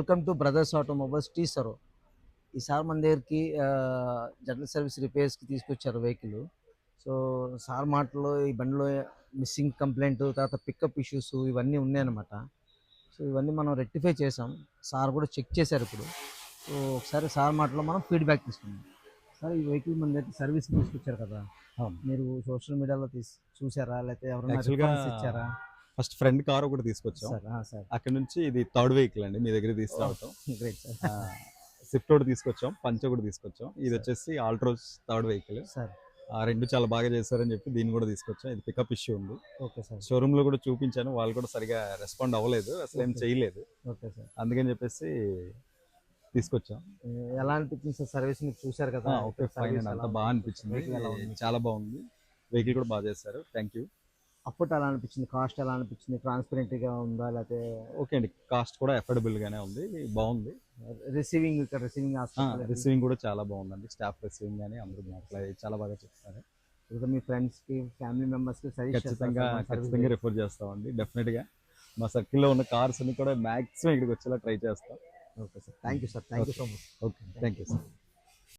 Welcome to Brothers Automobiles టీ సరో. ఈసారి మన దగ్గరికి జనరల్ సర్వీస్ రిపేర్స్కి తీసుకొచ్చారు వెహికల్. సో సార్ మాటలో ఈ బండిలో మిస్సింగ్ కంప్లైంట్, తర్వాత పికప్ ఇష్యూస్ ఇవన్నీ ఉన్నాయన్నమాట. సో ఇవన్నీ మనం రెక్టిఫై చేసాం. సార్ కూడా చెక్ చేశారు ఇప్పుడు. సో ఒకసారి సార్ మాటలో మనం ఫీడ్బ్యాక్ తీసుకుందాం. సార్, ఈ వెహికల్ మన దగ్గర సర్వీస్కి తీసుకొచ్చారు కదా, అవును. మీరు సోషల్ మీడియాలో చూసారా, లేకపోతే ఎవరైనా యాక్చువల్గా రిఫరెన్స్ ఇచ్చారా? ఫస్ట్ ఫ్రెండ్ కార్ ఒకటి తీసుకొచ్చాం. సార్ సార్ అక్కడ నుంచి ఇది థర్డ్ వెహికల్ అండి మీ దగ్గర తీసుకురావటం. Great sir. స్విఫ్ట్ ఒకటి తీసుకొచ్చాం, పంచ ఒకటి తీసుకొచ్చాం. ఇది వచ్చేసి ఆల్ట్రోస్ థర్డ్ వెహికల్. సార్ ఆ రెండు చాలా బాగా చేశారని చెప్పి దీన్ని కూడా తీసుకొచ్చాం. ఇది పికప్ ఇష్యూ ఉంది. Okay sir. షోరూమ్ లో కూడా చూపించాను, వాళ్ళు కూడా సరిగా రెస్పాండ్ అవ్వలేదు, అసలు ఏం చేయలేదు. Okay sir. అందుకని చెప్పేసి తీసుకొచ్చాం. ఎలా అనిపించింది సార్ సర్వీస్? మీరు చూశారు కదా. ఓకే, ఫైన్ అండి, అంతా బాగా అనిపించింది, చాలా బాగుంది. వెహికల్ కూడా బాగా చేశారు, థ్యాంక్ యూ. అప్పటి ఎలా అనిపించింది? కాస్ట్ ఎలా అనిపించింది? ట్రాన్స్పరెంట్గా ఉందా లేకపోతే? ఓకే అండి, కాస్ట్ కూడా అఫోర్డబుల్ గానే ఉంది, బాగుంది. రిసీవింగ్ కూడా చాలా బాగుందండి. స్టాఫ్ రిసీవింగ్ కానీ అందరూ మాట్లాడి చాలా బాగా చెప్తారు. మీ ఫ్రెండ్స్కి, ఫ్యామిలీ మెంబర్స్కి ఖచ్చితంగా రిఫర్ చేస్తామండి. డెఫినెట్గా మా సర్కిల్లో ఉన్న కార్స్ అన్ని కూడా మ్యాక్సిమం ఇక్కడికి వచ్చేలా ట్రై చేస్తాం. Okay sir, thank you sir, thank you so much. Okay, thank you sir.